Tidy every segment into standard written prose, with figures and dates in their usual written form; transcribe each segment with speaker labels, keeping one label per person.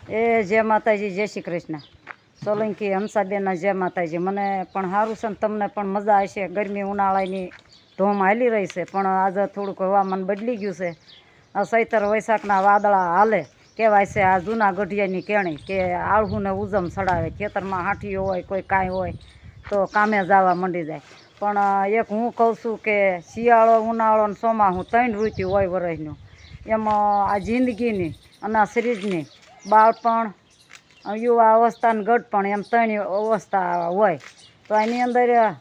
Speaker 1: એ જય માતાજી, જય શ્રી કૃષ્ણ. સોલંકી હંસાબેનના જય માતાજી. મને પણ સારું છે ને તમને પણ મજા આવશે. ગરમી ઉનાળાની ધોમ હાલી રહી છે, પણ આજે થોડુંક હવામાન બદલી ગયું છે. ચૈતર વૈશાખના વાદળા હાલે કહેવાય છે. આ જૂના ગઢિયાની કેણી કે આળહુને ઉજમ ચડાવે. ખેતરમાં હાંઠીઓ હોય, કોઈ કાંઈ હોય તો કામે જવા માંડી જાય. પણ એક હું કહું છું કે શિયાળો, ઉનાળો ને ચોમાસું 3 ઋતુ હોય વરસનું. એમાં આ જિંદગીની અને આ શરીરની બાળપણ, યુવા અવસ્થા ને ગઢપણ એમ 3 અવસ્થા હોય. તો એની અંદર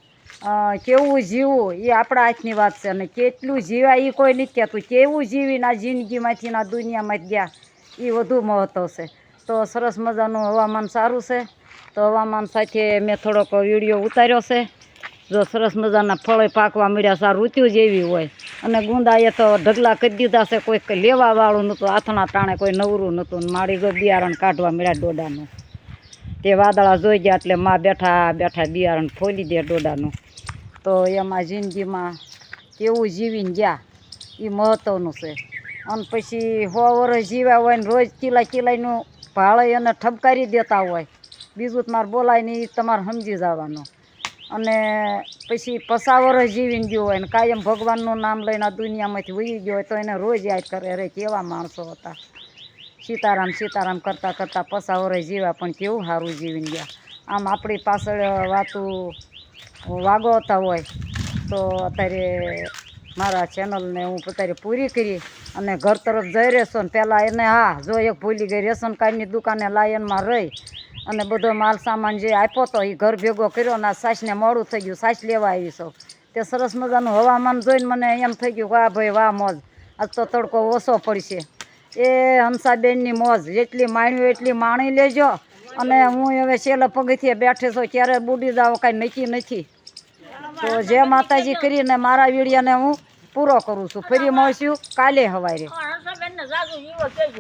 Speaker 1: કેવું જીવવું એ આપણા હાથની વાત છે. અને કેટલું જીવાય એ કોઈ નથી કહેતું. કેવું જીવીને આ જિંદગીમાંથી આ દુનિયામાંથી ગયા એ વધુ મહત્ત્વ છે. તો સરસ મજાનું હવામાન સારું છે. તો હવામાન સાથે મેં થોડોક વિડીયો ઉતાર્યો છે. જો સરસ મજાના ફળે પાકવા મળ્યા છે. આ ઋતુ જેવી હોય. અને ગુંદાએ તો ઢગલા કરી દીધા છે. કોઈ લેવાવાળું નહોતું. હાથના ટાણે કોઈ નવરું નહોતું. મારી જો બિયારણ કાઢવા મળ્યા ડોડાનું. તે વાદળા જોઈ ગયા એટલે માં બેઠા બેઠા બિયારણ ફોલી દે ડોડાનું. તો એમાં જિંદગીમાં કેવું જીવીને ગયા એ મહત્ત્વનું છે. અને પછી 100 વર્ષ જીવ્યા હોય ને રોજ કિલાઈનું ભાળે અને ઠપકારી દેતા હોય. બીજું તમારે બોલાય નહીં, એ તમારે સમજી જવાનું. અને પછી 50 વર્ષ જીવીને ગયો હોય ને કાયમ ભગવાનનું નામ લઈને આ દુનિયામાંથી વહી ગયો હોય તો એને રોજ યાદ કરે, અરે કેવા માણસો હતા. સીતારામ સીતારામ કરતાં કરતાં 50 વર્ષ જીવ્યા પણ કેવું સારું જીવીને ગયા. આમ આપણી પાછળ વાતું વાગોતા હોય તો અત્યારે મારા ચેનલને હું અત્યારે પૂરી કરી અને ઘર તરફ જઈ રહેશો ને પહેલાં એને જો એક ભૂલી ગઈ, રેશન કાર્ડની દુકાને લાયનમાં રહી અને બધો માલ સામાન જે આપ્યો હતો એ ઘર ભેગો કર્યો ને આ સાસને મોડું થઈ ગયું. સાસ લેવા આવી સૌ તે સરસ મજાનું હવામાન જોઈને મને એમ થઈ ગયું વાહ ભાઈ વાહ, મોજ. આજ તો તડકો ઓછો પડશે. એ હંસાબેનની મોજ જેટલી માણ્યું એટલી માણી લેજો. અને હું હવે છેલ્લે પગથિયે બેઠે છું, ક્યારે બુડી જાવ કાંઈ નક્કી નથી. તો જય માતાજી કરીને મારા વિડીયોને હું પૂરો કરું છું. ફરી મળશું કાલે સવારે.